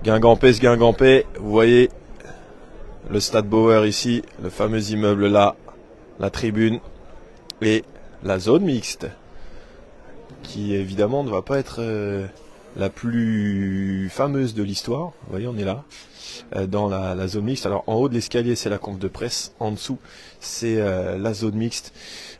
Guingampais, vous voyez le Stade Bauer ici, le fameux immeuble là, la tribune et la zone mixte, qui évidemment ne va pas être la plus fameuse de l'histoire. Vous voyez, on est là, dans la zone mixte. Alors en haut de l'escalier, c'est la conf de presse, en dessous, c'est la zone mixte.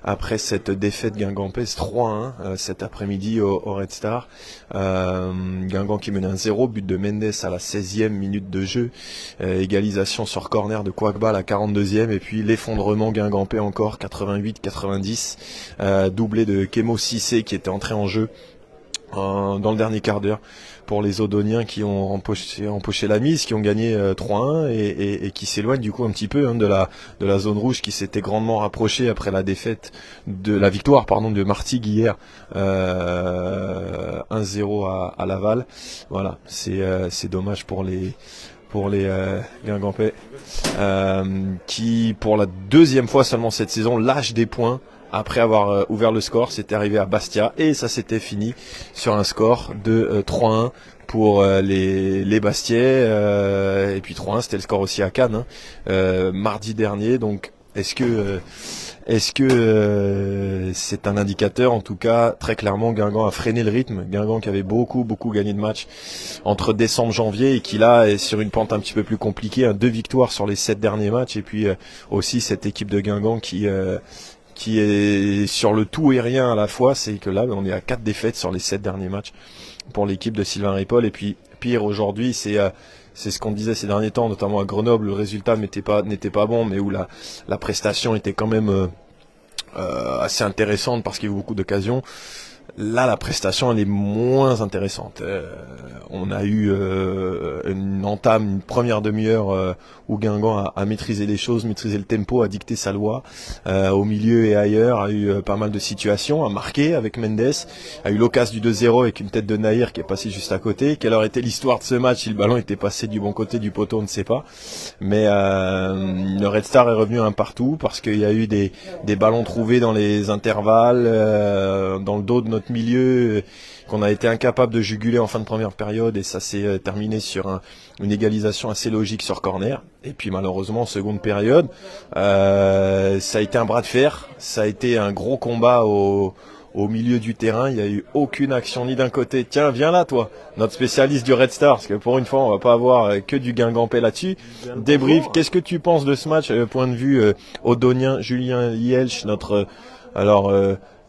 Après cette défaite guingampaise 3-1 cet après-midi au Red Star, Guingamp qui menait 1-0, but de Mendes à la 16e minute de jeu, égalisation sur corner de Kouakba à la 42e, et puis l'effondrement guingampais encore, 88-90, doublé de Kemo Cissé qui était entré en jeu dans le dernier quart d'heure pour les Odoniens qui ont empoché la mise, qui ont gagné 3-1 et qui s'éloignent du coup un petit peu de la zone rouge qui s'était grandement rapprochée après la défaite de la victoire de Martigues hier 1-0 à Laval. Voilà, c'est dommage pour les Guingampais qui pour la deuxième fois seulement cette saison lâchent des points. Après avoir ouvert le score, c'était arrivé à Bastia et ça s'était fini sur un score de 3-1 pour les Bastiais, et puis 3-1 c'était le score aussi à Cannes mardi dernier. Donc est-ce que c'est un indicateur? En tout cas, très clairement, Guingamp a freiné le rythme. Guingamp qui avait beaucoup gagné de matchs entre décembre et janvier et qui là est sur une pente un petit peu plus compliquée, 2 victoires sur les 7 derniers matchs, et puis aussi cette équipe de Guingamp qui est sur le tout et rien à la fois. C'est que là on est à 4 défaites sur les 7 derniers matchs pour l'équipe de Sylvain Ripoll. Et puis pire aujourd'hui, c'est ce qu'on disait ces derniers temps, notamment à Grenoble, le résultat n'était pas bon, mais où la prestation était quand même assez intéressante parce qu'il y a eu beaucoup d'occasions. Là, la prestation, elle est moins intéressante. On a eu une première demi-heure où Guingamp a maîtrisé les choses, maîtrisé le tempo, a dicté sa loi. Au milieu et ailleurs, a eu pas mal de situations, a marqué avec Mendes, a eu l'occasion du 2-0 avec une tête de Nahir qui est passée juste à côté. Quelle aurait été l'histoire de ce match si le ballon était passé du bon côté du poteau, on ne sait pas. Mais le Red Star est revenu un partout parce qu'il y a eu des ballons trouvés dans les intervalles, dans le dos de notre milieu, qu'on a été incapable de juguler en fin de première période, et ça s'est terminé sur une égalisation assez logique sur corner. Et puis malheureusement en seconde période, ça a été un bras de fer, ça a été un gros combat au milieu du terrain. Il n'y a eu aucune action ni d'un côté. Tiens, viens là toi, notre spécialiste du Red Star, parce que pour une fois on va pas avoir que du Guingampais là-dessus. Débrief, qu'est-ce que tu penses de ce match, point de vue odonien? Julien Lielch, notre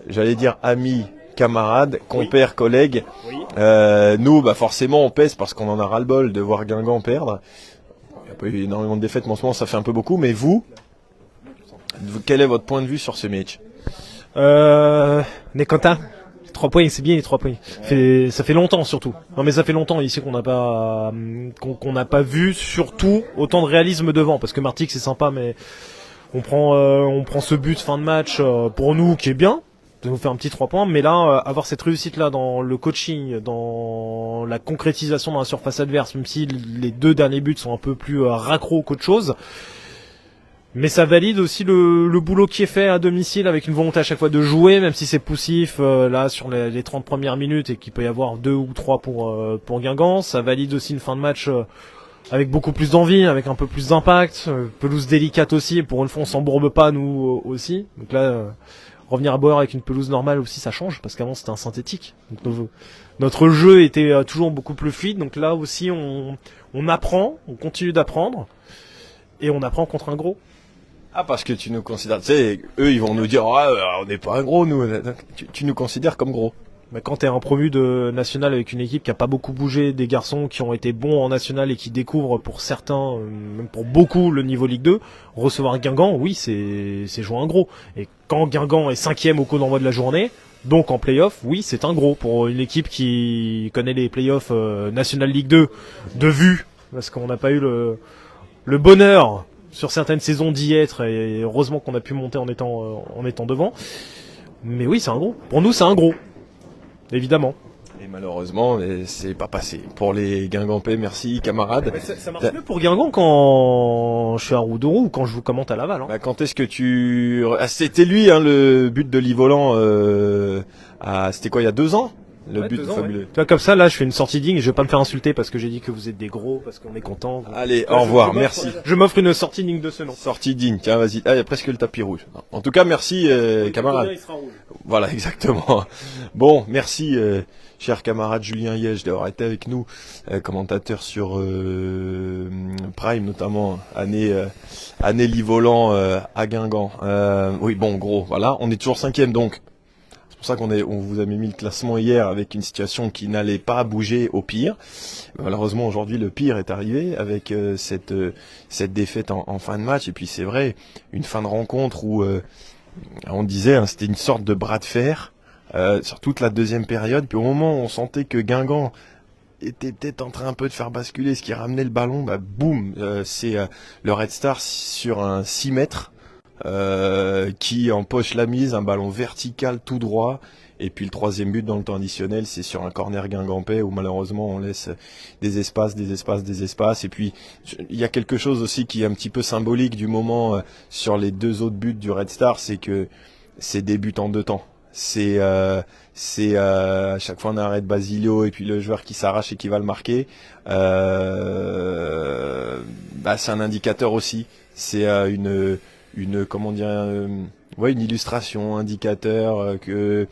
j'allais dire ami, camarade, compère, collègue. Oui. Nous, forcément, on pèse parce qu'on en a ras-le-bol de voir Guingamp perdre. Il n'y a pas eu énormément de défaites, mais en ce moment, ça fait un peu beaucoup. Mais vous, quel est votre point de vue sur ce match? On est content. 3 points, c'est bien les 3 points. Ça fait longtemps surtout. Non mais ça fait longtemps ici qu'on n'a pas vu surtout autant de réalisme devant. Parce que Martigues c'est sympa, mais on prend ce but fin de match pour nous qui est bien. De nous faire un petit 3 points, mais là, avoir cette réussite-là dans le coaching, dans la concrétisation dans la surface adverse, même si les 2 derniers buts sont un peu plus raccros qu'autre chose, mais ça valide aussi le boulot qui est fait à domicile avec une volonté à chaque fois de jouer, même si c'est poussif là sur les 30 premières minutes et qu'il peut y avoir 2 ou 3 pour Guingamp. Ça valide aussi une fin de match avec beaucoup plus d'envie, avec un peu plus d'impact, pelouse délicate aussi, et pour une fois on s'embourbe pas nous aussi. Donc là revenir à Bauer avec une pelouse normale aussi, ça change, parce qu'avant c'était un synthétique. Donc notre jeu était toujours beaucoup plus fluide, donc là aussi on apprend, on continue d'apprendre, et on apprend contre un gros. Ah, parce que tu nous considères, tu sais, eux ils vont nous dire, on n'est pas un gros nous, tu nous considères comme gros. Mais quand t'es un promu de national avec une équipe qui a pas beaucoup bougé, des garçons qui ont été bons en national et qui découvrent pour certains, même pour beaucoup, le niveau Ligue 2, recevoir Guingamp, oui, c'est jouer un gros. Et quand Guingamp est 5e au coup d'envoi de la journée, donc en play-off, oui, c'est un gros pour une équipe qui connaît les play-offs National Ligue 2 de vue, parce qu'on n'a pas eu le bonheur sur certaines saisons d'y être, et heureusement qu'on a pu monter en étant devant. Mais oui, c'est un gros. Pour nous, c'est un gros. Évidemment. Et malheureusement, c'est pas passé. Pour les Guingampais, merci camarades. Ça marche mieux pour Guingamp quand je suis à Roudourou ou quand je vous commente à Laval. Quand est-ce que c'était lui le but de Livolan c'était quoi, il y a 2 ans? Le but fabuleux. Ouais. Tu vois, comme ça, là, je fais une sortie digne. Je vais pas me faire insulter parce que j'ai dit que vous êtes des gros, parce qu'on est content. Allez, au revoir, merci. Je m'offre une sortie digne de ce nom. Sortie digne, tiens, vas-y. Ah, il y a presque le tapis rouge. En tout cas, merci, camarade. Il sera rouge. Voilà, exactement. Bon, merci, cher camarade Julien Liège, d'avoir été avec nous, commentateur sur Prime, notamment, année Livolan à Guingamp. Oui, bon, gros, voilà, on est toujours 5e, donc. C'est pour ça on vous a mis le classement hier avec une situation qui n'allait pas bouger au pire. Malheureusement, aujourd'hui, le pire est arrivé avec cette défaite en fin de match. Et puis, c'est vrai, une fin de rencontre où on disait, hein, c'était une sorte de bras de fer sur toute la deuxième période. Puis au moment où on sentait que Guingamp était peut-être en train un peu de faire basculer, ce qui ramenait le ballon, bah boum, c'est le Red Star sur un 6 mètres. Qui empoche la mise, un ballon vertical tout droit, et puis le troisième but dans le temps additionnel, c'est sur un corner guingampais où malheureusement on laisse des espaces, et puis il y a quelque chose aussi qui est un petit peu symbolique du moment sur les deux autres buts du Red Star, c'est que c'est des buts en deux temps. C'est à chaque fois un arrêt de Basilio et puis le joueur qui s'arrache et qui va le marquer. C'est un indicateur aussi. C'est comment dire, une illustration, indicateur que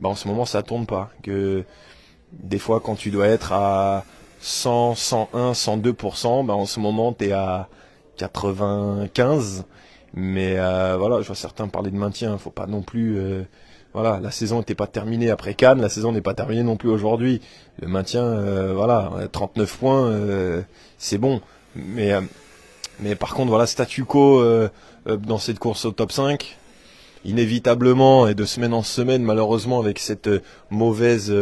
en ce moment ça tourne pas, que des fois quand tu dois être à 100, 101, 102%, en ce moment t'es à 95, mais voilà, je vois certains parler de maintien, faut pas non plus voilà, la saison n'était pas terminée après Cannes, la saison n'est pas terminée non plus aujourd'hui. Le maintien, voilà, 39 points, c'est bon, mais par contre voilà, statu quo dans cette course au top 5, inévitablement et de semaine en semaine, malheureusement avec cette mauvaise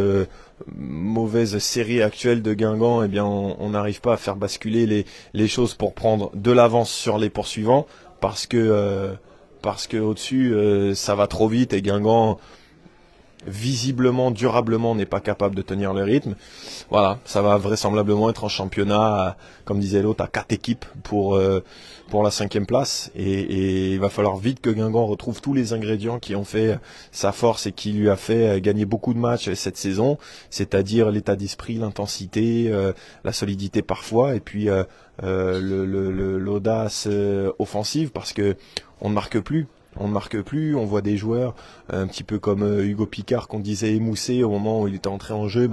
série actuelle de Guingamp, eh bien on n'arrive pas à faire basculer les choses pour prendre de l'avance sur les poursuivants, parce que au-dessus ça va trop vite et Guingamp visiblement, durablement n'est pas capable de tenir le rythme. Voilà, ça va vraisemblablement être en championnat, comme disait l'autre, à 4 équipes pour la 5e place. Et il va falloir vite que Guingamp retrouve tous les ingrédients qui ont fait sa force et qui lui a fait gagner beaucoup de matchs cette saison, c'est-à-dire l'état d'esprit, l'intensité, la solidité parfois, et puis l'audace offensive, parce que on ne marque plus. On ne marque plus, on voit des joueurs un petit peu comme Hugo Picard qu'on disait émoussé au moment où il était entré en jeu,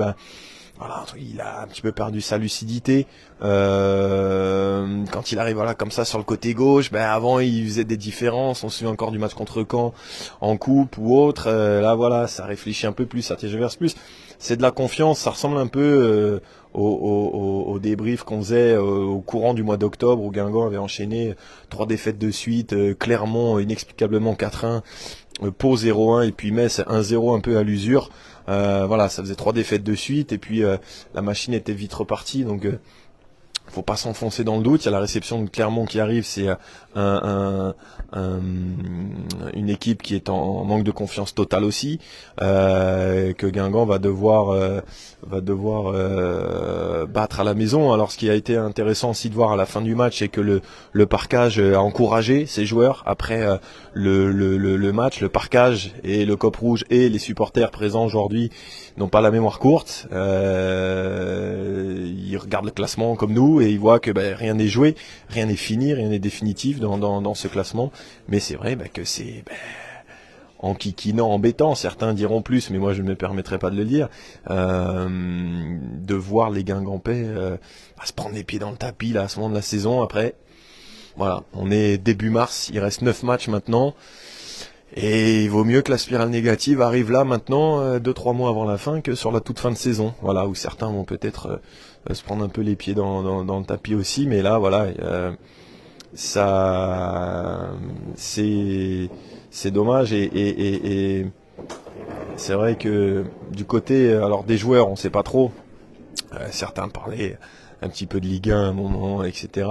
voilà, il a un petit peu perdu sa lucidité. Quand il arrive comme ça sur le côté gauche, avant il faisait des différences, on se souvient encore du match contre Caen en coupe ou autre, là voilà, ça réfléchit un peu plus, ça tergiverse plus. C'est de la confiance, ça ressemble un peu au débrief qu'on faisait au courant du mois d'octobre où Guingamp avait enchaîné 3 défaites de suite, Clermont inexplicablement 4-1, Pau 0-1 et puis Metz 1-0 un peu à l'usure. Voilà, ça faisait 3 défaites de suite et puis la machine était vite repartie, donc faut pas s'enfoncer dans le doute. Il y a la réception de Clermont qui arrive, c'est une équipe qui est en manque de confiance totale aussi, que Guingamp va devoir battre à la maison. Alors ce qui a été intéressant aussi de voir à la fin du match, c'est que le parquage a encouragé ses joueurs après le match. Le parquage et le cop rouge et les supporters présents aujourd'hui n'ont pas la mémoire courte. Ils regardent le classement comme nous et ils voient que rien n'est joué, rien n'est fini, rien n'est définitif dans ce classement. Mais c'est vrai que c'est enquiquinant, embêtant, certains diront plus, mais moi je ne me permettrai pas de le dire, de voir les Guingampais se prendre les pieds dans le tapis là, à ce moment de la saison. Après, voilà, on est début mars, il reste 9 matchs maintenant. Et il vaut mieux que la spirale négative arrive là maintenant, 2-3 mois avant la fin, que sur la toute fin de saison. Voilà, où certains vont peut-être se prendre un peu les pieds dans le tapis aussi, mais là, voilà, ça, c'est dommage et c'est vrai que du côté, alors des joueurs, on sait pas trop. Certains parlaient un petit peu de Ligue 1 à un moment, etc.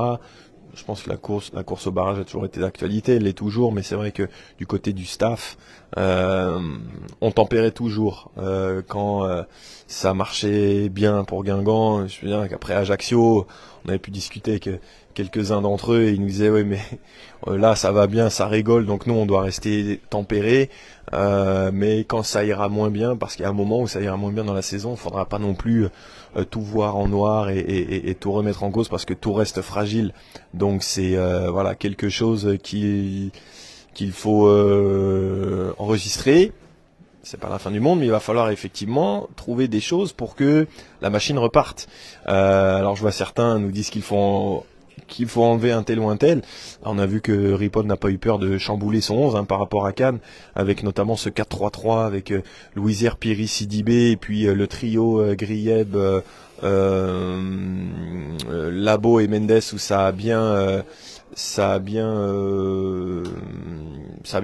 Je pense que la course au barrage a toujours été d'actualité, elle l'est toujours, mais c'est vrai que du côté du staff, on tempérait toujours quand ça marchait bien pour Guingamp. Je veux dire qu'après Ajaccio, on avait pu discuter quelques-uns d'entre eux et ils nous disaient ouais mais là ça va bien, ça rigole, donc nous on doit rester tempérés, mais quand ça ira moins bien, parce qu'il y a un moment où ça ira moins bien dans la saison, il faudra pas non plus tout voir en noir et tout remettre en cause parce que tout reste fragile. Donc c'est voilà quelque chose qu'il faut enregistrer. C'est pas la fin du monde, mais il va falloir effectivement trouver des choses pour que la machine reparte. Alors je vois certains nous disent qu'il faut enlever un tel ou un tel. On a vu que Ripoll n'a pas eu peur de chambouler son 11 par rapport à Cannes, avec notamment ce 4-3-3 avec Louisière, Piri, Sidibé et puis le trio Grieb, Labo et Mendes où ça a bien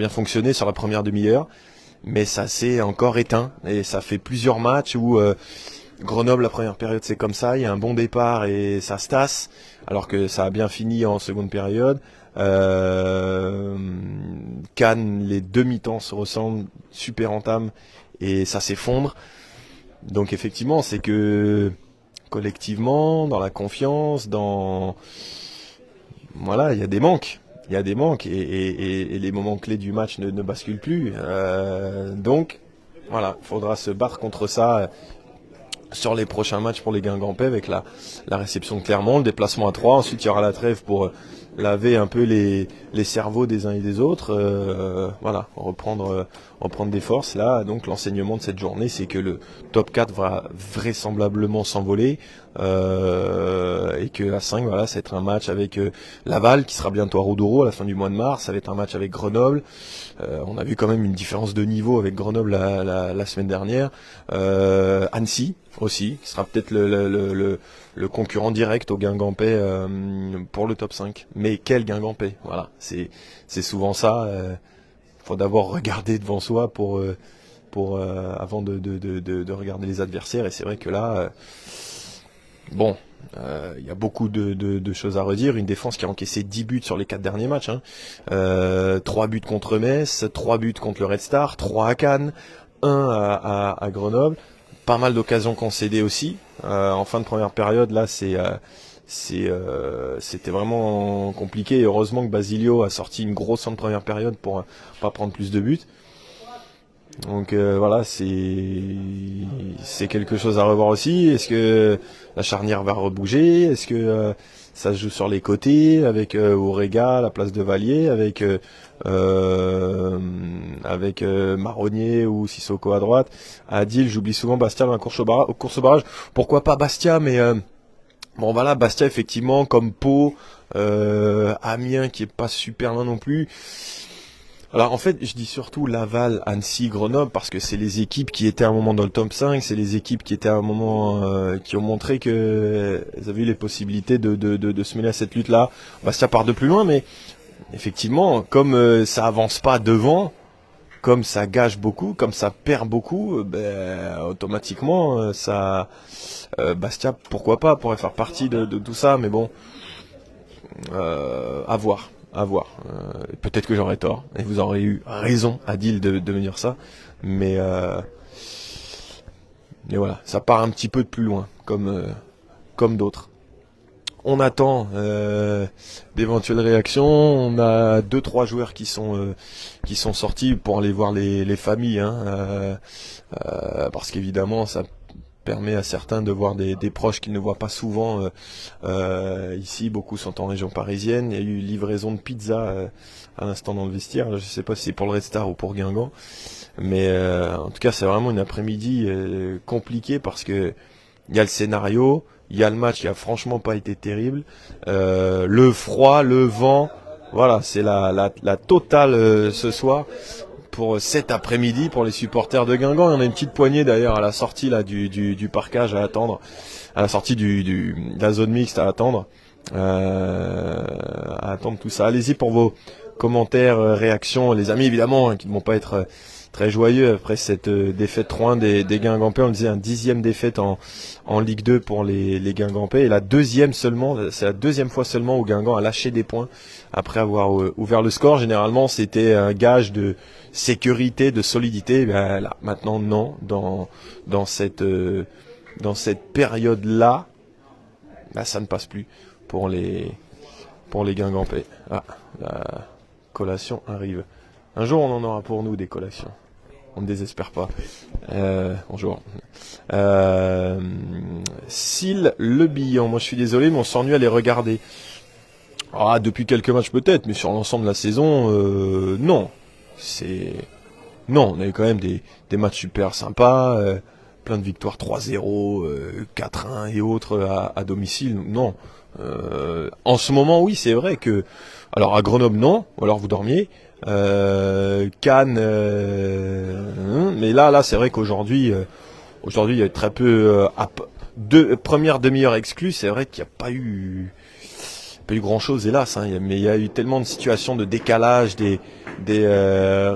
fonctionné sur la première demi-heure. Mais ça s'est encore éteint et ça fait plusieurs matchs où Grenoble la première période c'est comme ça, il y a un bon départ et ça se tasse alors que ça a bien fini en seconde période. Cannes, les demi-temps se ressemblent, super entame et ça s'effondre. Donc effectivement c'est que collectivement dans la confiance, voilà il y a des manques. Il y a des manques et les moments clés du match ne basculent plus. Donc, voilà, il faudra se battre contre ça sur les prochains matchs pour les Guingampais avec la réception de Clermont, le déplacement à 3. Ensuite, il y aura la trêve pour laver un peu les cerveaux des uns et des autres. Voilà, reprendre des forces. Là, donc, l'enseignement de cette journée, c'est que le top 4 va vraisemblablement s'envoler. Et que à 5, voilà, ça va être un match avec Laval qui sera bientôt à Roudouro à la fin du mois de mars. Ça va être un match avec Grenoble. On a vu quand même une différence de niveau avec Grenoble la semaine dernière. Annecy aussi, qui sera peut-être le concurrent direct au Guingampais pour le top 5. Mais quel Guingampais, voilà, c'est souvent ça. Faut d'abord regarder devant soi pour avant de regarder les adversaires. Et c'est vrai que là, bon, il y a beaucoup de choses à redire. Une défense qui a encaissé 10 buts sur les 4 derniers matchs. 3 buts contre Metz, 3 buts contre le Red Star, 3 à Cannes, 1 à Grenoble. Pas mal d'occasions concédées aussi. En fin de première période, là, c'était vraiment compliqué. Et heureusement que Basilio a sorti une grosse fin de première période pour pas prendre plus de buts. Donc voilà, c'est quelque chose à revoir aussi. Est-ce que la charnière va rebouger? Est-ce que ça se joue sur les côtés avec Orega à la place de Vallier, avec Marronnier ou Sissoko à droite? Adil, j'oublie souvent Bastia dans la course au barrage. Pourquoi pas Bastia? Mais bon voilà, Bastia effectivement comme Pau, Amiens qui est pas super loin non plus. Alors en fait, je dis surtout Laval, Annecy, Grenoble parce que c'est les équipes qui étaient à un moment dans le top 5, c'est les équipes qui étaient à un moment qui ont montré que elles avaient eu les possibilités de se mêler à cette lutte-là. Bastia part de plus loin, mais effectivement, comme ça avance pas devant, comme ça gâche beaucoup, comme ça perd beaucoup, automatiquement Bastia, pourquoi pas, pourrait faire partie de tout ça, mais bon, à voir. Peut-être que j'aurais tort et vous aurez eu raison, Adil, de me dire ça, mais voilà, ça part un petit peu de plus loin, comme d'autres. On attend d'éventuelles réactions. On a 2-3 joueurs qui sont sortis pour aller voir les familles, parce qu'évidemment ça permet à certains de voir des proches qu'ils ne voient pas souvent ici. Beaucoup sont en région parisienne. Il y a eu livraison de pizza à l'instant dans le vestiaire. Je ne sais pas si c'est pour le Red Star ou pour Guingamp, mais en tout cas c'est vraiment une après-midi compliquée parce que il y a le scénario, il y a le match qui a franchement pas été terrible, le froid, le vent, voilà, c'est la totale ce soir. Pour cet après-midi, pour les supporters de Guingamp, il y en a une petite poignée d'ailleurs à la sortie là du parkage à attendre, à la sortie de la zone mixte à attendre tout ça. Allez-y pour vos commentaires, réactions, les amis évidemment qui ne vont pas être très joyeux après cette défaite 3-1 des Guingampais. On disait un 10e défaite en Ligue 2 pour les Guingampais et c'est la deuxième fois seulement où Guingamp a lâché des points après avoir ouvert le score. Généralement c'était un gage de sécurité, de solidité. Là, maintenant non, dans cette période là, ça ne passe plus pour les pour les Guingampais. Ah, la collation arrive. Un jour, on en aura pour nous des collations. On ne désespère pas. Bonjour. Syl Le Bihan. Moi, je suis désolé, mais on s'ennuie à les regarder. Ah, depuis quelques matchs peut-être, mais sur l'ensemble de la saison, non. Non, on a eu quand même des matchs super sympas, plein de victoires 3-0, 4-1 et autres à domicile. Non. En ce moment, oui, c'est vrai que... Alors, à Grenoble, non. Ou alors, vous dormiez. Cannes, mais là, c'est vrai qu'aujourd'hui, il y a très peu... première demi-heure exclue, c'est vrai qu'il n'y a pas eu grand chose, hélas, hein, mais il y a eu tellement de situations de décalage, des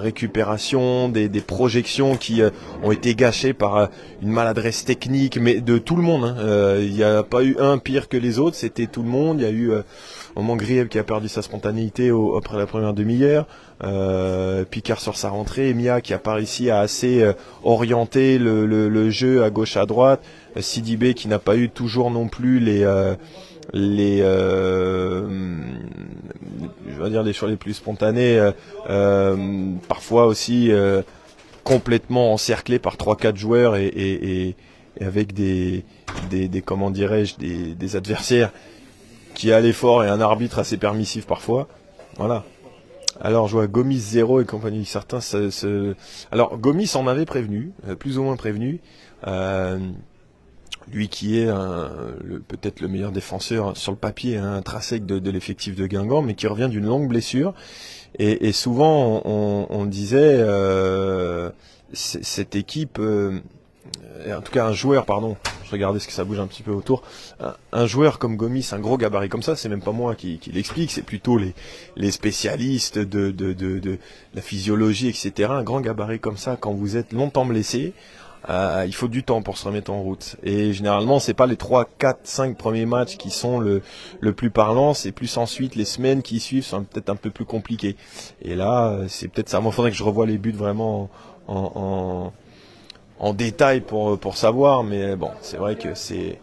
récupérations, des projections qui ont été gâchées par une maladresse technique, mais de tout le monde. Hein. Il n'y a pas eu un pire que les autres, c'était tout le monde. Il y a eu Grieb qui a perdu sa spontanéité après la première demi-heure, Picard sur sa rentrée, Mia qui a pas réussi à assez orienter le jeu à gauche à droite, Sidibé qui n'a pas eu toujours non plus je vais dire les choix les plus spontanés, parfois aussi complètement encerclé par 3-4 joueurs et avec des comment dirais-je, des adversaires qui allaient fort et un arbitre assez permissif parfois. Voilà. Alors je vois Gomis 0 et compagnie. Certains alors Gomis en avait prévenu, plus ou moins prévenu. Lui qui est peut-être le meilleur défenseur sur le papier, hein, intrinsèque de l'effectif de Guingamp, mais qui revient d'une longue blessure. Et souvent on disait cette équipe, en tout cas un joueur, pardon, je regardais ce que ça bouge un petit peu autour, un joueur comme Gomis, un gros gabarit comme ça, c'est même pas moi qui l'explique, c'est plutôt les spécialistes de la physiologie, etc. Un grand gabarit comme ça, quand vous êtes longtemps blessé, il faut du temps pour se remettre en route. Et généralement, c'est pas les 3, 4, 5 premiers matchs qui sont le plus parlant, c'est plus ensuite les semaines qui suivent sont peut-être un peu plus compliquées. Et là, c'est peut-être ça. Moi, il faudrait que je revoie les buts vraiment en détail pour savoir, mais bon, c'est vrai que c'est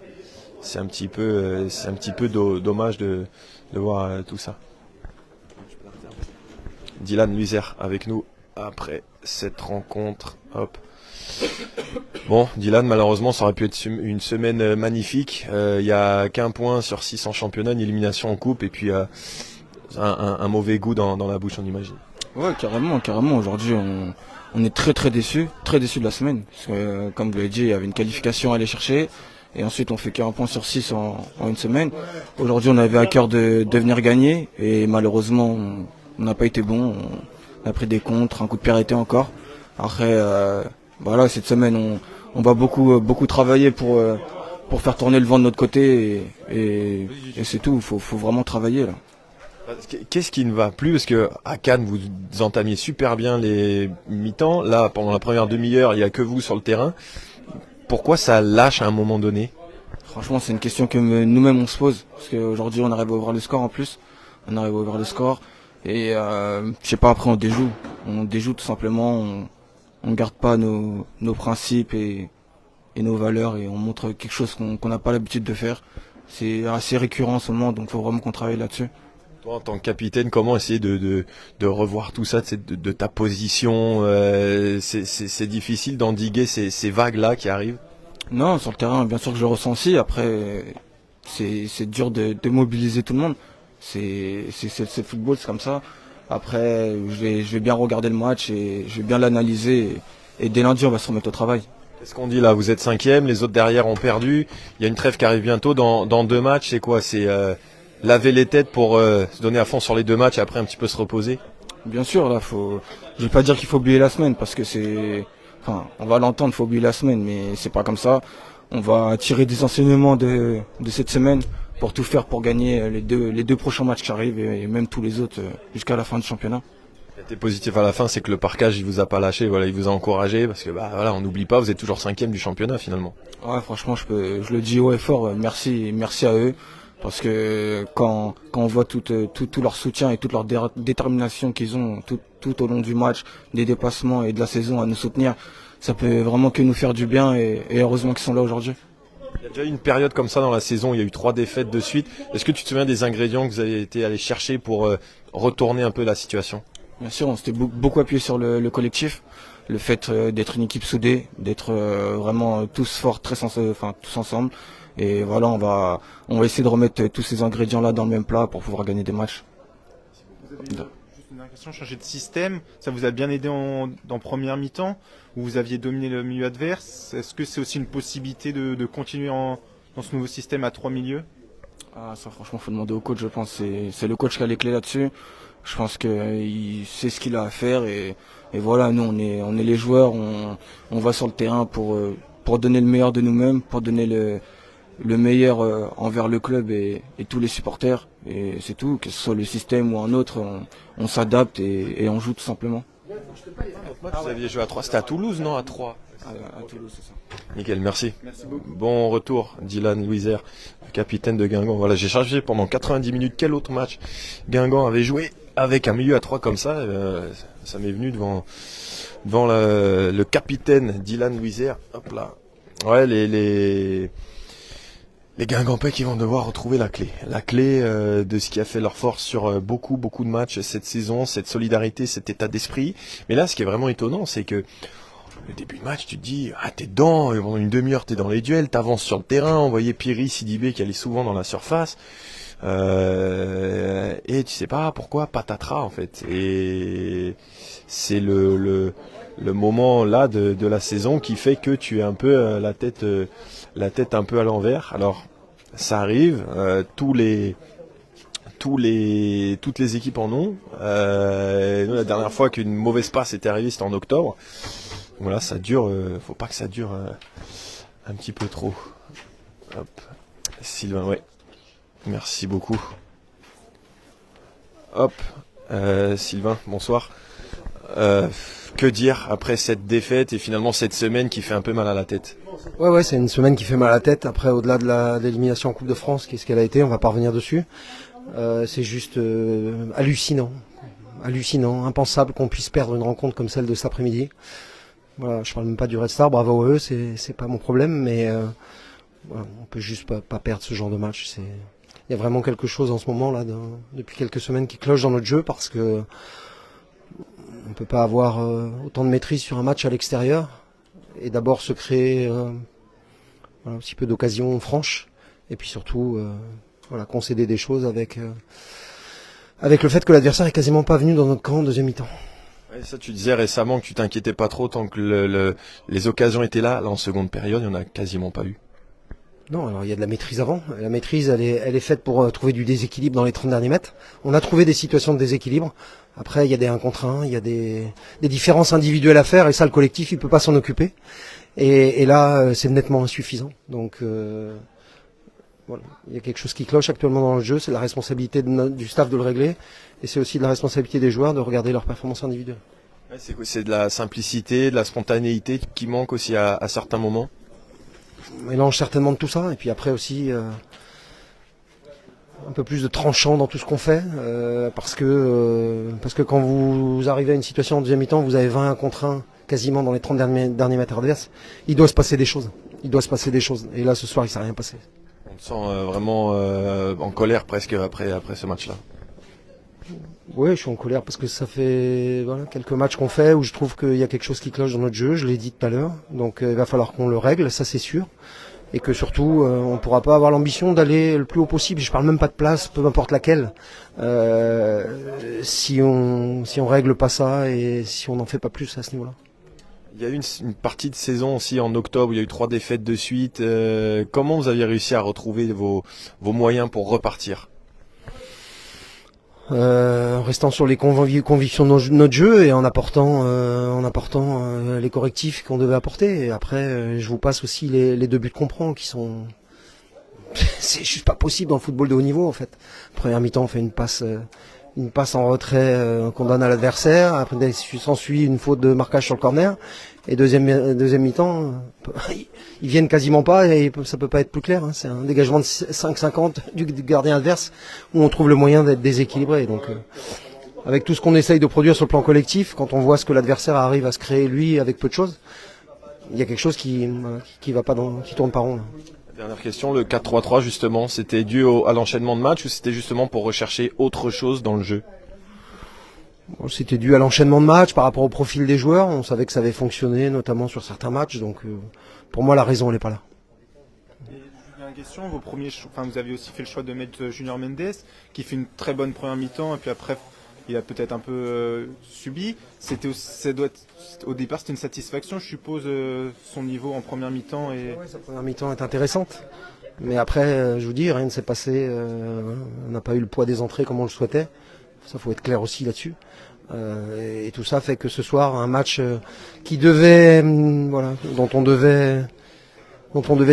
un petit peu dommage de voir tout ça. Dylan Luizer avec nous après cette rencontre. Hop. Bon, Dylan, malheureusement, ça aurait pu être une semaine magnifique. Il y a qu'un point sur 6 en championnat, une élimination en coupe, et puis un mauvais goût dans la bouche, on imagine. Ouais, carrément. Aujourd'hui, on est très déçus de la semaine. Parce que, comme vous l'avez dit, il y avait une qualification à aller chercher. Et ensuite, on fait qu'un point sur 6 en une semaine. Aujourd'hui, on avait à cœur de venir gagner. Et malheureusement, on n'a pas été bon. On a pris des contres, un coup de pied arrêté encore. Après, voilà, cette semaine, on va beaucoup travailler pour faire tourner le vent de notre côté. Et c'est tout. Faut vraiment travailler, là. Qu'est-ce qui ne va plus? Parce que à Cannes, vous entamiez super bien les mi-temps. Là, pendant la première demi-heure, il n'y a que vous sur le terrain. Pourquoi ça lâche à un moment donné? Franchement, c'est une question que nous-mêmes on se pose. Parce qu'aujourd'hui, on arrive à ouvrir le score en plus. On arrive à ouvrir le score. Et je sais pas, après on déjoue. On déjoue tout simplement. On garde pas nos principes et nos valeurs. Et on montre quelque chose qu'on n'a pas l'habitude de faire. C'est assez récurrent en ce moment, donc il faut vraiment qu'on travaille là-dessus. Toi, en tant que capitaine, comment essayer de revoir tout ça, de ta position? C'est difficile d'endiguer ces vagues-là qui arrivent? Non, sur le terrain, bien sûr que je le ressens aussi. Après, c'est dur de mobiliser tout le monde. C'est le football, c'est comme ça. Après, je vais bien regarder le match et je vais bien l'analyser. Et dès lundi, on va se remettre au travail. Qu'est-ce qu'on dit là? Vous êtes 5e, les autres derrière ont perdu. Il y a une trêve qui arrive bientôt dans 2 matchs. C'est quoi? C'est laver les têtes pour se donner à fond sur les 2 matchs et après un petit peu se reposer? Bien sûr, là, je vais pas dire qu'il faut oublier la semaine parce que on va l'entendre, faut oublier la semaine, mais c'est pas comme ça. On va tirer des enseignements de cette semaine pour tout faire pour gagner les deux prochains matchs qui arrivent et même tous les autres jusqu'à la fin du championnat. Ce qui a été positif à la fin, c'est que le parquage, il vous a pas lâché, voilà, il vous a encouragé parce que voilà, on n'oublie pas, vous êtes toujours 5e du championnat finalement. Ouais, franchement, je le dis haut et fort, merci à eux. Parce que quand on voit tout leur soutien et toute leur détermination qu'ils ont tout au long du match, des dépassements et de la saison à nous soutenir, ça peut vraiment que nous faire du bien et heureusement qu'ils sont là aujourd'hui. Il y a déjà eu une période comme ça dans la saison, il y a eu 3 défaites de suite. Est-ce que tu te souviens des ingrédients que vous avez été allé chercher pour retourner un peu la situation? Bien sûr, on s'était beaucoup appuyé sur le collectif, le fait d'être une équipe soudée, d'être vraiment tous forts, tous ensemble. Et voilà, on va essayer de remettre tous ces ingrédients-là dans le même plat pour pouvoir gagner des matchs. Vous avez juste une dernière question, changer de système, ça vous a bien aidé en première mi-temps, où vous aviez dominé le milieu adverse. Est-ce que c'est aussi une possibilité de continuer dans ce nouveau système à 3 milieux? Ah, ça franchement, faut demander au coach, je pense. C'est le coach qui a les clés là-dessus. Je pense qu'il sait ce qu'il a à faire et voilà, nous on est les joueurs, on va sur le terrain pour donner le meilleur de nous-mêmes, pour donner le meilleur envers le club et tous les supporters, et c'est tout, que ce soit le système ou un autre, on s'adapte et on joue tout simplement. Vous aviez joué à 3, c'était à Toulouse, non? À 3. À Toulouse, c'est ça. Nickel, merci. Merci beaucoup. Bon retour, Dylan Louiser, capitaine de Guingamp. Voilà, j'ai chargé pendant 90 minutes quel autre match Guingamp avait joué avec un milieu à 3 comme ça. Ça m'est venu devant le capitaine Dylan Louiser. Hop là. Ouais, les Guingampais qui vont devoir retrouver la clé de ce qui a fait leur force sur beaucoup de matchs cette saison, cette solidarité, cet état d'esprit. Mais là, ce qui est vraiment étonnant, c'est que le début de match, tu te dis, t'es dedans, et pendant une demi-heure, t'es dans les duels, t'avances sur le terrain, on voyait Piri, Sidibé qui allait souvent dans la surface, et tu sais pas pourquoi, patatras en fait. Et c'est le moment là de la saison qui fait que tu es un peu la tête un peu à l'envers. Alors, ça arrive, toutes les équipes en ont. Nous, la dernière fois qu'une mauvaise passe était arrivée, c'était en octobre. Voilà, ça dure, faut pas que ça dure un petit peu trop. Hop. Sylvain, ouais. Merci beaucoup. Hop. Sylvain, bonsoir. Que dire après cette défaite et finalement cette semaine qui fait un peu mal à la tête? Ouais, c'est une semaine qui fait mal à la tête. Après, au-delà de l'élimination en Coupe de France, qu'est-ce qu'elle a été, on va pas revenir dessus. C'est juste hallucinant, impensable qu'on puisse perdre une rencontre comme celle de cet après-midi. Voilà, je parle même pas du Red Star, bravo à eux, c'est pas mon problème, mais voilà, on peut juste pas perdre ce genre de match. Il y a vraiment quelque chose en ce moment là, depuis quelques semaines, qui cloche dans notre jeu, parce que on peut pas avoir autant de maîtrise sur un match à l'extérieur et d'abord se créer un petit peu d'occasion franche, et puis surtout concéder des choses avec le fait que l'adversaire est quasiment pas venu dans notre camp en deuxième mi-temps. Ouais, ça, tu disais récemment que tu t'inquiétais pas trop tant que les occasions étaient là. Là, en seconde période, il y en a quasiment pas eu. Non, alors il y a de la maîtrise avant. La maîtrise, elle est faite pour trouver du déséquilibre dans les 30 derniers mètres. On a trouvé des situations de déséquilibre. Après, il y a des 1 contre 1, il y a des différences individuelles à faire, et ça, le collectif, il peut pas s'en occuper. Et là, c'est nettement insuffisant. Donc, voilà, il y a quelque chose qui cloche actuellement dans le jeu. C'est la responsabilité du staff de le régler, et c'est aussi de la responsabilité des joueurs de regarder leurs performances individuelles. Ouais, c'est de la simplicité, de la spontanéité qui manque aussi à certains moments. On mélange certainement de tout ça, et puis après aussi un peu plus de tranchant dans tout ce qu'on fait, parce que quand vous arrivez à une situation en deuxième mi-temps, vous avez 20 contre 1 quasiment dans les 30 derniers mètres adverses, il doit se passer des choses. Et là, ce soir, il ne s'est rien passé. On te sent vraiment en colère presque après ce match-là. Oui, je suis en colère parce que ça fait quelques matchs qu'on fait où je trouve qu'il y a quelque chose qui cloche dans notre jeu, je l'ai dit tout à l'heure, donc il va falloir qu'on le règle, ça c'est sûr, et que surtout on ne pourra pas avoir l'ambition d'aller le plus haut possible, je parle même pas de place, peu importe laquelle, si on règle pas ça et si on n'en fait pas plus à ce niveau-là. Il y a eu une partie de saison aussi en octobre où il y a eu 3 défaites de suite. Comment vous aviez réussi à retrouver vos moyens pour repartir? En restant sur les convictions de notre jeu et en apportant les correctifs qu'on devait apporter. Et après, je vous passe aussi les 2 buts qu'on prend, qui sont c'est juste pas possible dans le football de haut niveau en fait. Première mi-temps, on fait une passe en retrait qu'on donne à l'adversaire. Après, s'ensuit une faute de marquage sur le corner. Et deuxième mi-temps, ils viennent quasiment pas, et ça peut pas être plus clair. C'est un dégagement de 5,50 du gardien adverse où on trouve le moyen d'être déséquilibré. Donc, avec tout ce qu'on essaye de produire sur le plan collectif, quand on voit ce que l'adversaire arrive à se créer lui avec peu de choses, il y a quelque chose qui va pas qui tourne pas rond. Là. Dernière question, le 4-3-3 justement, c'était dû à l'enchaînement de matchs ou c'était justement pour rechercher autre chose dans le jeu? Bon, c'était dû à l'enchaînement de matchs par rapport au profil des joueurs. On savait que ça avait fonctionné, notamment sur certains matchs. Donc, pour moi, la raison, elle n'est pas là. Et une question, vous avez aussi fait le choix de mettre Junior Mendes, qui fait une très bonne première mi-temps, et puis après, il a peut-être un peu subi. Au départ, c'était une satisfaction, je suppose, son niveau en première mi-temps. Ouais, sa première mi-temps est intéressante. Mais après, je vous dis, rien ne s'est passé. On n'a pas eu le poids des entrées comme on le souhaitait. Ça, faut être clair aussi là-dessus. Et tout ça fait que ce soir, un match qui devait, dont on devait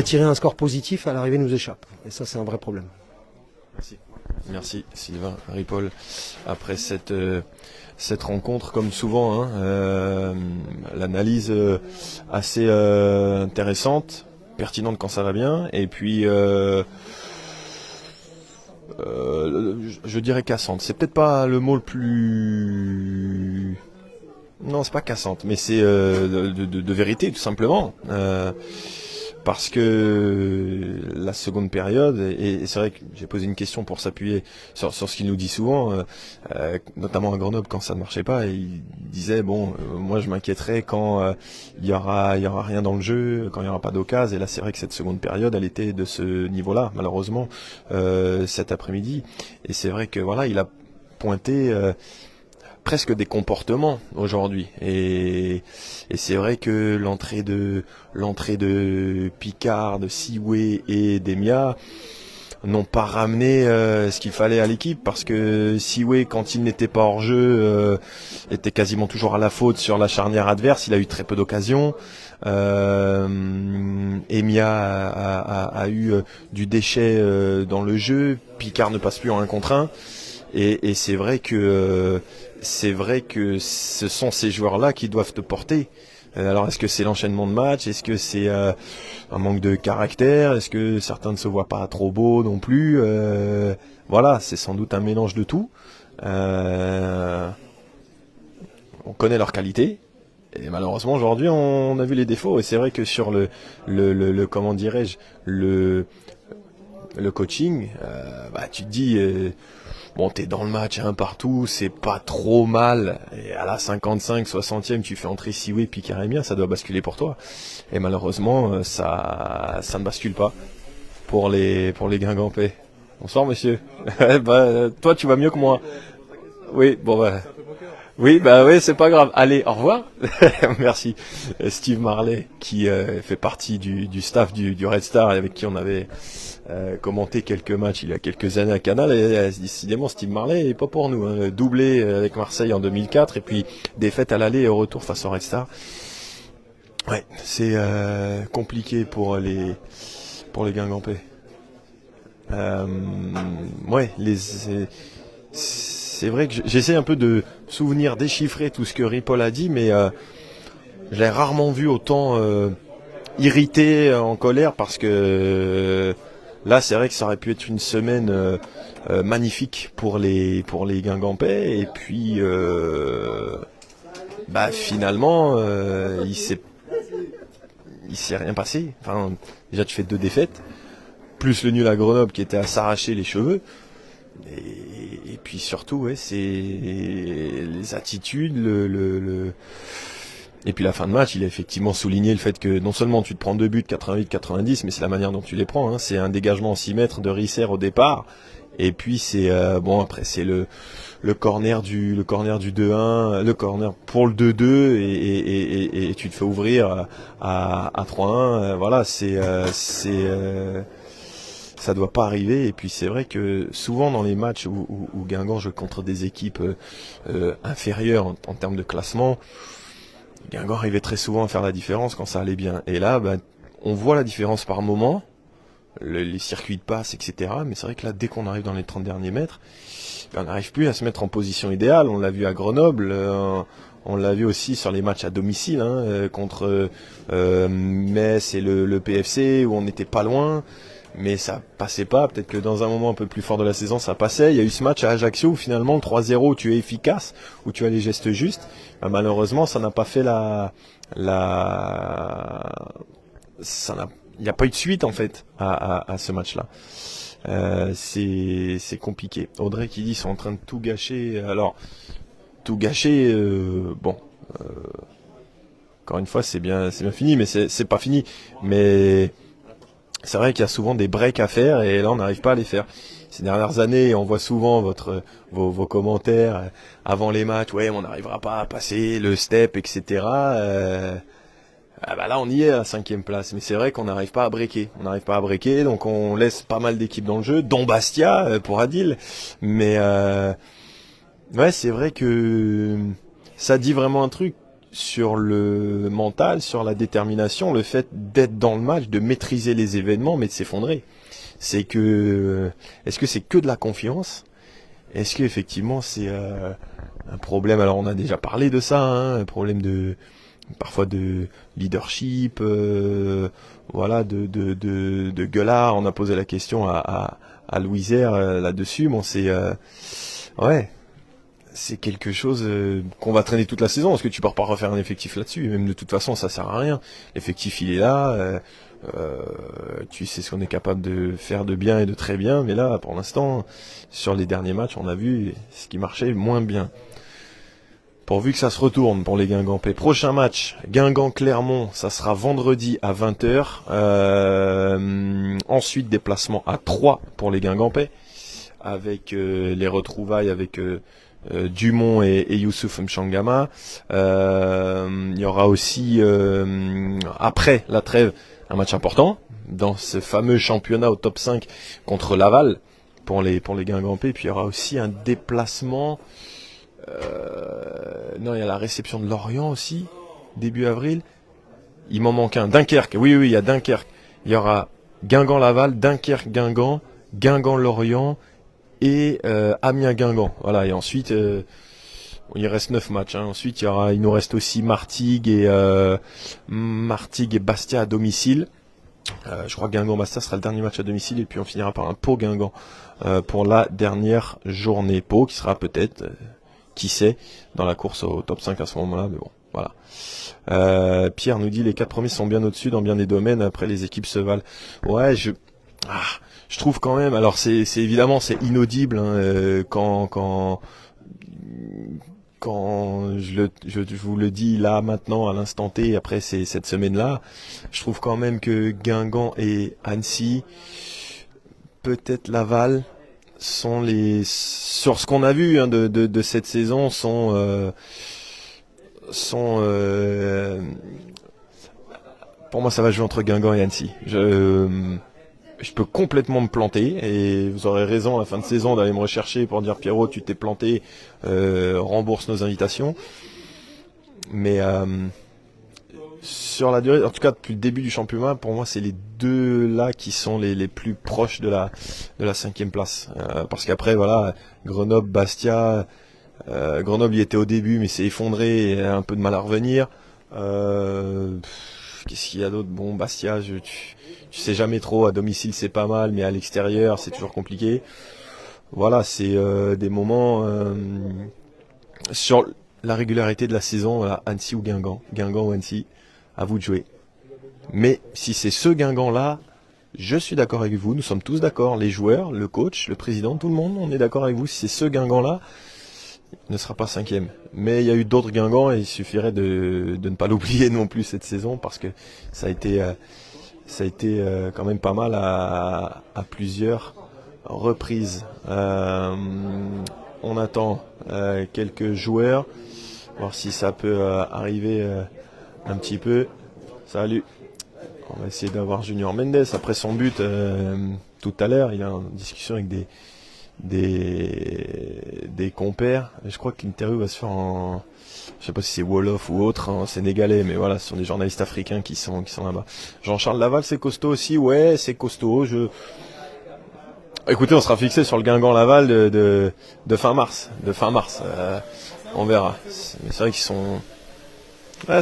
tirer un score positif, à l'arrivée nous échappe. Et ça, c'est un vrai problème. Merci Sylvain Ripoll. Après cette rencontre, comme souvent, l'analyse assez intéressante, pertinente quand ça va bien, et puis je dirais cassante. C'est peut-être pas le mot le plus... Non, c'est pas cassante, mais c'est de vérité, tout simplement. Parce que la seconde période, et c'est vrai que j'ai posé une question pour s'appuyer sur ce qu'il nous dit souvent, notamment à Grenoble quand ça ne marchait pas, et il disait moi je m'inquiéterais quand il y aura rien dans le jeu, quand il y aura pas d'occasion, et là c'est vrai que cette seconde période elle était de ce niveau-là malheureusement cet après-midi, et c'est vrai que voilà, il a pointé presque des comportements aujourd'hui, et c'est vrai que l'entrée de Picard, de Siwe et d'Emia n'ont pas ramené ce qu'il fallait à l'équipe, parce que Siwe, quand il n'était pas hors jeu, était quasiment toujours à la faute sur la charnière adverse. Il a eu très peu d'occasions. Emia a eu du déchet dans le jeu. Picard ne passe plus en 1 contre 1, et c'est vrai que ce sont ces joueurs-là qui doivent te porter. Alors est-ce que c'est l'enchaînement de matchs? Est-ce que c'est un manque de caractère? Est-ce que certains ne se voient pas trop beaux non plus? Voilà, c'est sans doute un mélange de tout. On connaît leurs qualités. Et malheureusement aujourd'hui on a vu les défauts. Et c'est vrai que sur le comment dirais-je, le coaching, tu te dis... t'es dans le match partout, c'est pas trop mal, et à la 55, 60e, tu fais entrer Siwe puis Karemia, ça doit basculer pour toi. Et malheureusement, ça ne bascule pas pour les Guingampais. Bonsoir monsieur. Toi tu vas mieux que moi. Oui, oui, c'est pas grave. Allez, au revoir. Merci. Steve Marley, qui fait partie du staff du Red Star, avec qui on avait commenté quelques matchs il y a quelques années à Canal, et décidément Steve Marley est pas pour nous. Doublé avec Marseille en 2004, et puis défaite à l'aller et au retour face au Red Star. Ouais, c'est compliqué pour les Guingampais. C'est vrai que j'essaie un peu de souvenir, déchiffrer tout ce que Ripoll a dit, mais je l'ai rarement vu autant irrité, en colère, parce que là c'est vrai que ça aurait pu être une semaine magnifique pour les Guingampais, et puis finalement il s'est rien passé. Enfin, déjà tu fais 2 défaites, plus le nul à Grenoble qui était à s'arracher les cheveux. Et puis surtout, c'est les attitudes, et puis la fin de match, il a effectivement souligné le fait que non seulement tu te prends 2 buts 88-90, mais c'est la manière dont tu les prends. C'est un dégagement en 6 mètres de Risser au départ, et puis c'est après c'est le corner du 2-1, le corner pour le 2-2, et tu te fais ouvrir à 3-1. Voilà, ça doit pas arriver. Et puis c'est vrai que souvent dans les matchs où Guingamp joue contre des équipes inférieures en termes de classement, Guingamp arrivait très souvent à faire la différence quand ça allait bien. Et là, on voit la différence par moment, les circuits de passe, etc. Mais c'est vrai que là, dès qu'on arrive dans les 30 derniers mètres, on n'arrive plus à se mettre en position idéale. On l'a vu à Grenoble, on l'a vu aussi sur les matchs à domicile, contre Metz et le PFC, où on n'était pas loin. Mais ça passait pas. Peut-être que dans un moment un peu plus fort de la saison, ça passait. Il y a eu ce match à Ajaccio où finalement le 3-0, où tu es efficace, où tu as les gestes justes. Malheureusement, ça n'a pas fait il n'y a pas eu de suite en fait à ce match-là. C'est compliqué. Audrey qui dit ils sont en train de tout gâcher. Alors tout gâcher, encore une fois c'est bien fini, mais c'est pas fini. Mais c'est vrai qu'il y a souvent des breaks à faire et là on n'arrive pas à les faire. Ces dernières années, on voit souvent vos commentaires avant les matchs. Ouais, on n'arrivera pas à passer le step, etc. Là, on y est à la 5e place. Mais c'est vrai qu'on n'arrive pas à breaker. On n'arrive pas à breaker, donc on laisse pas mal d'équipes dans le jeu, dont Bastia pour Adil. Mais ouais, c'est vrai que ça dit vraiment un truc sur le mental, sur la détermination, le fait d'être dans le match, de maîtriser les événements, mais de s'effondrer. C'est que, est-ce que c'est que de la confiance? Est-ce que effectivement c'est un problème? Alors on a déjà parlé de ça, un problème parfois de leadership, voilà, de gueulard. On a posé la question à Louisère là-dessus. Bon, ouais. C'est quelque chose qu'on va traîner toute la saison, parce que tu peux pas refaire un effectif là-dessus, et même de toute façon ça sert à rien. L'effectif il est là, tu sais ce qu'on est capable de faire de bien et de très bien, mais là pour l'instant sur les derniers matchs on a vu ce qui marchait moins bien. Pourvu que ça se retourne pour les Guingampais. Prochain match, Guingamp-Clermont, ça sera vendredi à 20h. Ensuite déplacement à 3 pour les Guingampais, avec les retrouvailles avec Dumont et Youssouf Mchangama. Il y aura aussi après la trêve un match important dans ce fameux championnat au top 5 contre Laval pour les Guingampais. Puis il y aura aussi un déplacement. Non, il y a la réception de Lorient aussi début avril. Il m'en manque un. Dunkerque. Oui, il y a Dunkerque. Il y aura Guingamp-Laval, Dunkerque-Guingamp, Guingamp-Lorient et Amiens-Guingamp. Voilà, et ensuite il reste 9 matchs. Ensuite, il nous reste aussi Martigues et Bastia à domicile. Je crois que Guingamp-Bastia sera le dernier match à domicile et puis on finira par un Pau-Guingamp pour la dernière journée. Pau qui sera peut-être, qui sait, dans la course au top 5 à ce moment-là, mais bon, voilà. Pierre nous dit les 4 premiers sont bien au-dessus dans bien des domaines, après les équipes se valent. Ouais, je trouve quand même, alors c'est évidemment c'est inaudible quand je vous le dis là maintenant à l'instant T après cette semaine-là, je trouve quand même que Guingamp et Annecy, peut-être Laval, sont sur ce qu'on a vu de cette saison pour moi ça va jouer entre Guingamp et Annecy. Je peux complètement me planter et vous aurez raison à la fin de saison d'aller me rechercher pour dire Pierrot tu t'es planté, rembourse nos invitations. Mais sur la durée, en tout cas depuis le début du championnat, pour moi c'est les deux là qui sont les plus proches de la 5e place. Parce qu'après voilà, Grenoble, Bastia, Grenoble y était au début mais s'est effondré et a un peu de mal à revenir. Qu'est-ce qu'il y a d'autre? Bon, Bastia, tu sais jamais trop, à domicile c'est pas mal, mais à l'extérieur c'est toujours compliqué. Voilà, c'est des moments sur la régularité de la saison, voilà, Annecy ou Guingamp ou Annecy, à vous de jouer. Mais si c'est ce Guingamp-là, je suis d'accord avec vous, nous sommes tous d'accord, les joueurs, le coach, le président, tout le monde, on est d'accord avec vous, si c'est ce Guingamp-là, il ne sera pas 5e. Mais il y a eu d'autres Guingamp et il suffirait de ne pas l'oublier non plus cette saison, parce que ça a été quand même pas mal à plusieurs reprises. On attend quelques joueurs, voir si ça peut arriver un petit peu. Salut. On va essayer d'avoir Junior Mendes après son but tout à l'heure. Il est en discussion avec des compères. Je crois que l'interview va se faire en, je sais pas si c'est Wolof ou autre, en sénégalais, mais voilà, ce sont des journalistes africains qui sont là-bas. Jean-Charles Laval, c'est costaud aussi, ouais, c'est costaud. Écoutez, on sera fixé sur le Guingamp-Laval de fin mars, on verra. Mais c'est vrai qu'ils sont,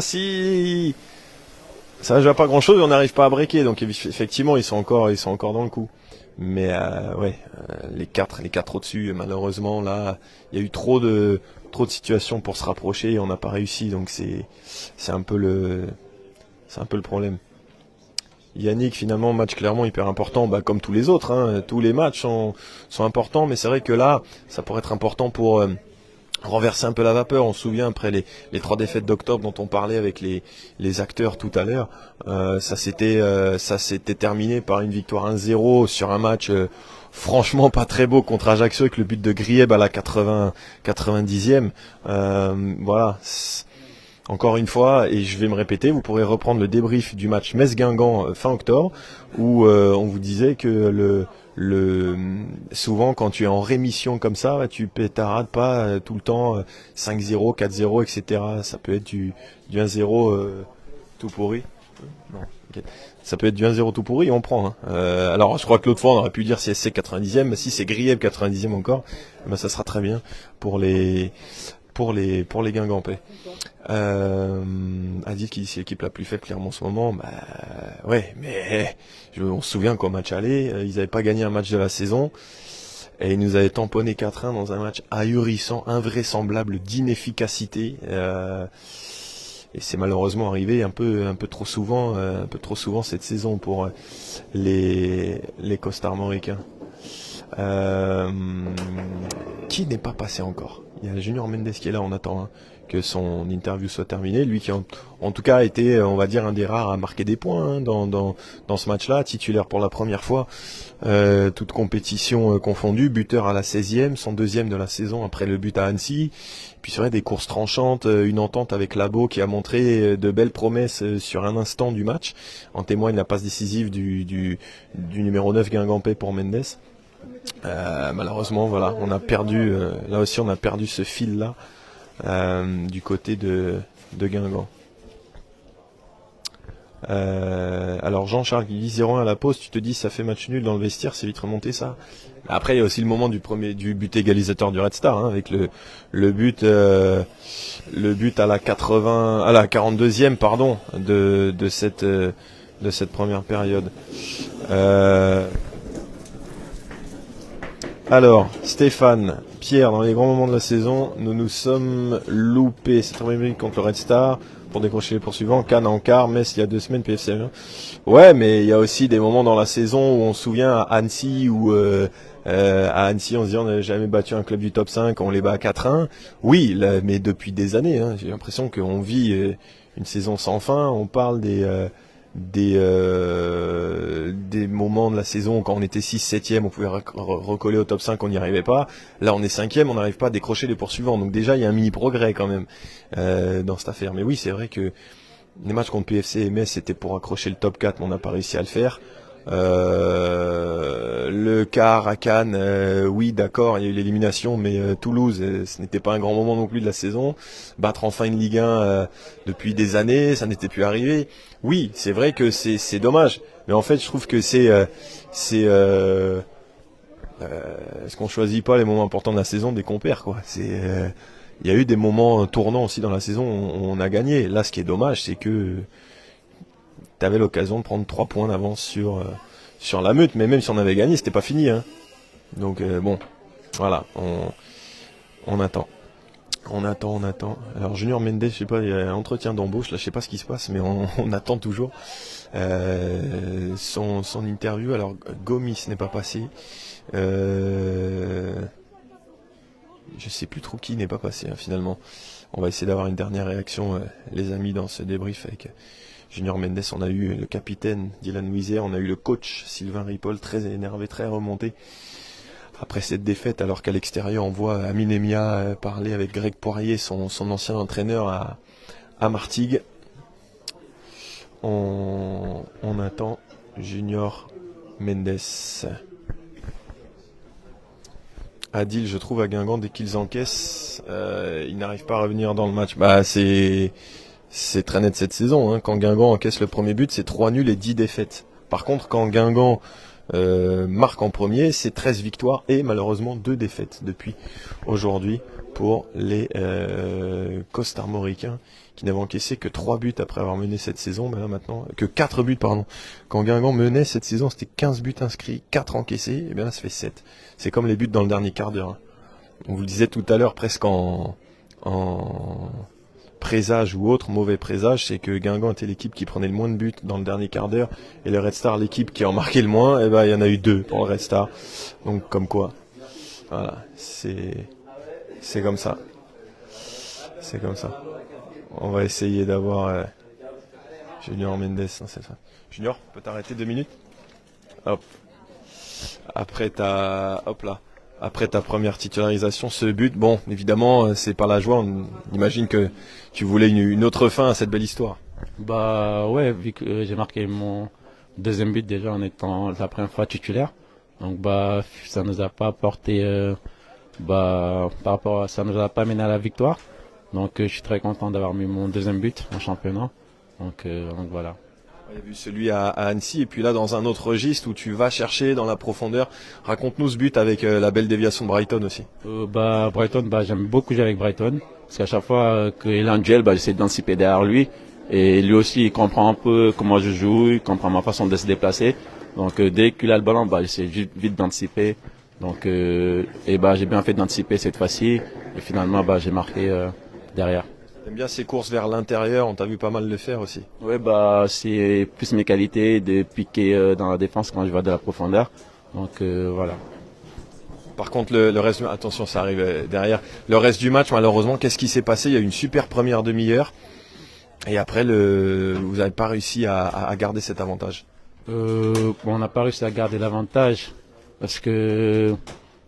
si ça joue à pas grand-chose, on n'arrive pas à breaker, donc effectivement ils sont encore dans le coup. Mais les quatre au-dessus, malheureusement là, il y a eu trop de situations pour se rapprocher et on n'a pas réussi, donc c'est un peu le problème. Yannick, finalement, match clairement hyper important, comme tous les autres. Hein. Tous les matchs sont importants, mais c'est vrai que là, ça pourrait être important pour renverser un peu la vapeur. On se souvient après les 3 défaites d'octobre dont on parlait avec les acteurs tout à l'heure, ça s'était terminé par une victoire 1-0 sur un match franchement pas très beau contre Ajaccio avec le but de Grieb à la 90e. Voilà. Encore une fois, et je vais me répéter, vous pourrez reprendre le débrief du match Metz-Guingamp fin octobre, où on vous disait que souvent quand tu es en rémission comme ça, tu pétarades pas tout le temps 5-0, 4-0, etc. Ça peut être du 1-0 tout pourri. Non, okay. Ça peut être du 1-0 tout pourri, on prend. Hein. Alors je crois que l'autre fois on aurait pu dire si c'est 90e, mais si c'est Grieb 90e encore, ça sera très bien pour les Guingampais. Adil qui dit c'est l'équipe la plus faible clairement en ce moment. Ouais, mais on se souvient qu'au match aller, ils n'avaient pas gagné un match de la saison et ils nous avaient tamponné 4-1 dans un match ahurissant, invraisemblable d'inefficacité. Et c'est malheureusement arrivé un peu trop souvent cette saison pour les costarmoricains. Qui n'est pas passé encore. Il y a Junior Mendes qui est là, on attend que son interview soit terminée. Lui qui en tout cas a été, on va dire, un des rares à marquer des points dans ce match-là, titulaire pour la première fois, toute compétition confondue, buteur à la 16e, son 2e de la saison après le but à Annecy. Puis c'est vrai, des courses tranchantes, une entente avec Labo qui a montré de belles promesses sur un instant du match. En témoigne la passe décisive du numéro 9 Guingampais pour Mendes. Malheureusement, voilà, on a perdu, là aussi on a perdu ce fil-là du côté de Guingamp. Alors Jean-Charles qui dit 0-1 à la pause, tu te dis ça fait match nul dans le vestiaire, c'est vite remonté ça. Après il y a aussi le moment du but égalisateur du Red Star, avec le but à la 42e pardon de cette première période. Alors, Stéphane, Pierre, dans les grands moments de la saison, nous sommes loupés. C'est 3 minutes contre le Red Star pour décrocher les poursuivants. Cannes en quart, Metz il y a 2 semaines, PFC 1. Ouais, mais il y a aussi des moments dans la saison où on se souvient à Annecy où à Annecy on se dit on n'a jamais battu un club du top 5, on les bat à 4-1. Oui, là, mais depuis des années, j'ai l'impression qu'on vit une saison sans fin. On parle des moments de la saison quand on était 6-7e, on pouvait recoller au top 5, on n'y arrivait pas. Là on est 5e, on n'arrive pas à décrocher les poursuivants. Donc déjà il y a un mini progrès quand même dans cette affaire. Mais oui, c'est vrai que les matchs contre PFC et Metz c'était pour accrocher le top 4, mais on n'a pas réussi à le faire. Le quart à Cannes, oui d'accord, il y a eu l'élimination, mais Toulouse, ce n'était pas un grand moment non plus de la saison. Battre enfin une Ligue 1 depuis des années, ça n'était plus arrivé. Oui, c'est vrai que c'est dommage, mais en fait je trouve que est-ce qu'on choisit pas les moments importants de la saison dès qu'on perd, quoi. Il y a eu des moments tournants aussi dans la saison où on a gagné. Là, ce qui est dommage, c'est que tu avais l'occasion de prendre 3 points d'avance sur la Meute, mais même si on avait gagné, c'était pas fini. Donc bon, voilà, on attend. On attend. Alors Junior Mendes, je sais pas, il y a un entretien d'embauche, là je sais pas ce qui se passe, mais on attend toujours son interview. Alors Gomis n'est pas passé. Je sais plus trop qui n'est pas passé finalement. On va essayer d'avoir une dernière réaction, les amis, dans ce débrief avec Junior Mendes. On a eu le capitaine Dylan Wiesert, on a eu le coach Sylvain Ripoll, très énervé, très remonté après cette défaite, alors qu'à l'extérieur on voit Amin Emia parler avec Greg Poirier, son ancien entraîneur à Martigues. On attend Junior Mendes. Adil, je trouve à Guingamp, dès qu'ils encaissent, ils n'arrivent pas à revenir dans le match. C'est très net cette saison. Quand Guingamp encaisse le premier but, c'est 3 nuls et 10 défaites. Par contre, quand Guingamp marque en premier, c'est 13 victoires et malheureusement 2 défaites depuis aujourd'hui pour les costarmoricains qui n'avaient encaissé que 3 buts après avoir mené cette saison. Mais là maintenant, que 4 buts, pardon. Quand Guingamp menait cette saison, c'était 15 buts inscrits, 4 encaissés, et bien là ça fait 7. C'est comme les buts dans le dernier quart d'heure. On vous le disait tout à l'heure, presque en présage ou autre mauvais présage, c'est que Guingamp était l'équipe qui prenait le moins de buts dans le dernier quart d'heure et le Red Star l'équipe qui en marquait le moins, et ben il y en a eu 2 pour le Red Star. Donc comme quoi, voilà, c'est comme ça. C'est comme ça. On va essayer d'avoir Junior Mendes, non, c'est ça. Junior, peut t'arrêter 2 minutes? Hop. Après ta première titularisation, ce but, bon, évidemment, c'est pas la joie. On imagine que tu voulais une autre fin à cette belle histoire. Bah ouais, vu que j'ai marqué mon deuxième but déjà en étant la première fois titulaire, donc bah ça nous a pas apporté, ça nous a pas mené à la victoire. Donc je suis très content d'avoir mis mon deuxième but en championnat. Donc voilà. Il y a eu celui à Annecy et puis là dans un autre registre où tu vas chercher dans la profondeur. Raconte-nous ce but avec la belle déviation de Brighton aussi. Brighton, j'aime beaucoup jouer avec Brighton parce qu'à chaque fois qu'il a un duel, j'essaie d'anticiper derrière lui et lui aussi il comprend un peu comment je joue, il comprend ma façon de se déplacer. Donc dès qu'il a le ballon, j'essaie vite d'anticiper. Donc j'ai bien fait d'anticiper cette fois-ci et finalement j'ai marqué derrière. T'aimes bien ces courses vers l'intérieur, on t'a vu pas mal le faire aussi. Ouais, c'est plus mes qualités de piquer dans la défense quand je vois de la profondeur. Donc voilà. Par contre, le reste, attention, ça arrive derrière. Le reste du match, malheureusement, qu'est-ce qui s'est passé? Il y a eu une super première demi-heure et après, vous n'avez pas réussi à garder cet avantage. On n'a pas réussi à garder l'avantage parce que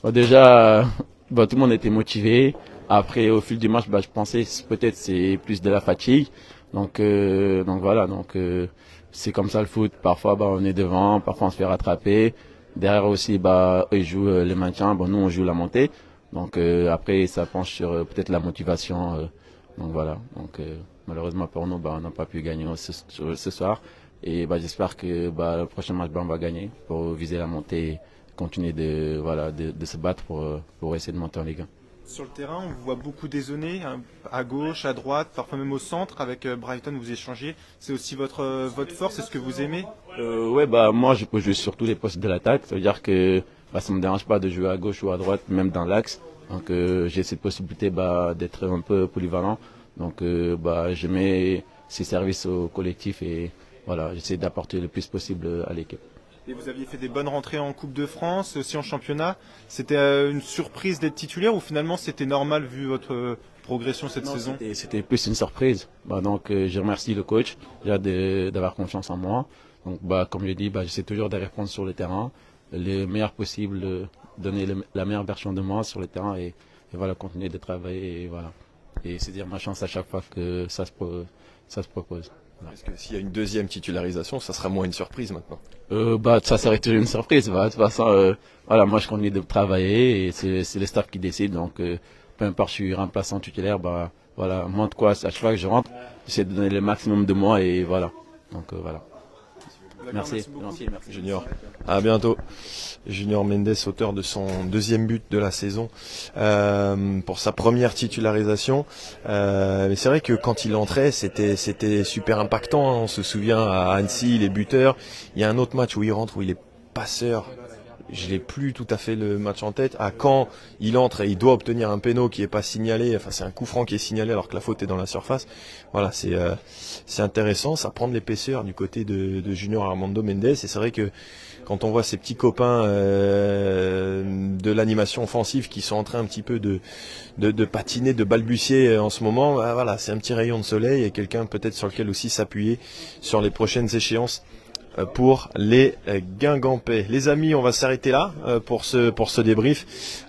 déjà, tout le monde était motivé. Après, au fil du match, je pensais peut-être c'est plus de la fatigue. Donc voilà. Donc c'est comme ça le foot. Parfois, on est devant, parfois on se fait rattraper. Derrière aussi, eux ils jouent le maintien. Nous on joue la montée. Donc après, ça penche sur peut-être la motivation. Donc voilà. Donc malheureusement pour nous, on n'a pas pu gagner ce soir. Et j'espère que le prochain match, on va gagner pour viser la montée, et continuer de se battre pour essayer de monter en Ligue 1. Sur le terrain, on vous voit beaucoup dézonner, à gauche, à droite, parfois même au centre. Avec Brighton, vous échangez. C'est aussi votre force, c'est ce que vous aimez? Moi, je peux jouer sur tous les postes de l'attaque. Ça veut dire que ça me dérange pas de jouer à gauche ou à droite, même dans l'axe. Donc, j'ai cette possibilité d'être un peu polyvalent. Donc, je mets ces services au collectif et voilà, j'essaie d'apporter le plus possible à l'équipe. Et vous aviez fait des bonnes rentrées en Coupe de France, aussi en championnat. C'était une surprise d'être titulaire ou finalement c'était normal vu votre progression cette saison? C'était plus une surprise. Donc je remercie le coach déjà d'avoir confiance en moi. Donc comme je dis, j'essaie toujours de répondre sur le terrain, le meilleur possible, donner la meilleure version de moi sur le terrain et voilà, continuer de travailler et voilà. Et saisir ma chance à chaque fois que ça se propose. Est-ce que s'il y a une deuxième titularisation, ça sera moins une surprise maintenant? Ça serait toujours une surprise. De toute façon, moi je continue de travailler et c'est le staff qui décide. Donc peu importe, je suis remplaçant titulaire, moi de quoi à chaque fois que je rentre, j'essaie de donner le maximum de moi et voilà. Donc voilà. Merci. Junior. À bientôt. Junior Mendes, auteur de son deuxième but de la saison pour sa première titularisation. Mais c'est vrai que quand il entrait, c'était super impactant. On se souvient à Annecy, il est buteur. Il y a un autre match où il rentre, où il est passeur. Je l'ai plus tout à fait le match en tête. À Caen, il entre et il doit obtenir un péno qui est pas signalé. Enfin, c'est un coup franc qui est signalé alors que la faute est dans la surface. Voilà, c'est intéressant. Ça prend de l'épaisseur du côté de Junior Armando Mendes. Et c'est vrai que quand on voit ces petits copains de l'animation offensive qui sont en train un petit peu de patiner, de balbutier en ce moment, voilà, c'est un petit rayon de soleil et quelqu'un peut-être sur lequel aussi s'appuyer sur les prochaines échéances pour les Guingampais. Les amis, on va s'arrêter là pour ce débrief.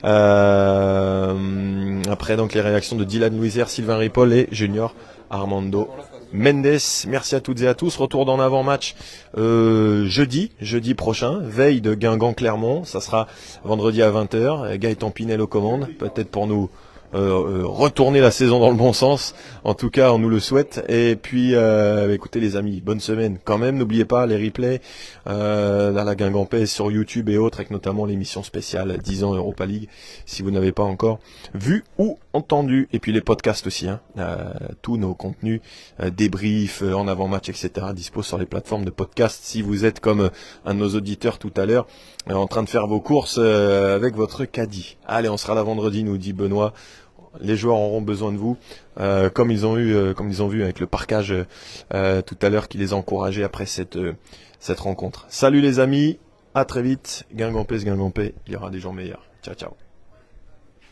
Après donc les réactions de Dylan Louiser, Sylvain Ripoll et Junior Armando Mendes. Merci à toutes et à tous. Retour d'en avant-match jeudi prochain, veille de Guingamp-Clermont. Ça sera vendredi à 20h. Gaëtan Pinel aux commandes, peut-être pour nous retourner la saison dans le bon sens. En tout cas, on nous le souhaite. Et puis, écoutez les amis, bonne semaine. Quand même, n'oubliez pas les replays dans la Guingampaise sur YouTube et autres, avec notamment l'émission spéciale 10 ans Europa League, si vous n'avez pas encore vu ou entendu. Et puis les podcasts aussi, tous nos contenus, débriefs, en avant-match, etc. dispo sur les plateformes de podcast. Si vous êtes comme un de nos auditeurs tout à l'heure, en train de faire vos courses avec votre caddie. Allez, on sera là vendredi, nous dit Benoît. les joueurs auront besoin de vous, comme ils ont vu avec le parquage tout à l'heure qui les a encouragés après cette rencontre. Salut les amis, à très vite. Guingampé, il y aura des jours meilleurs. Ciao, ciao.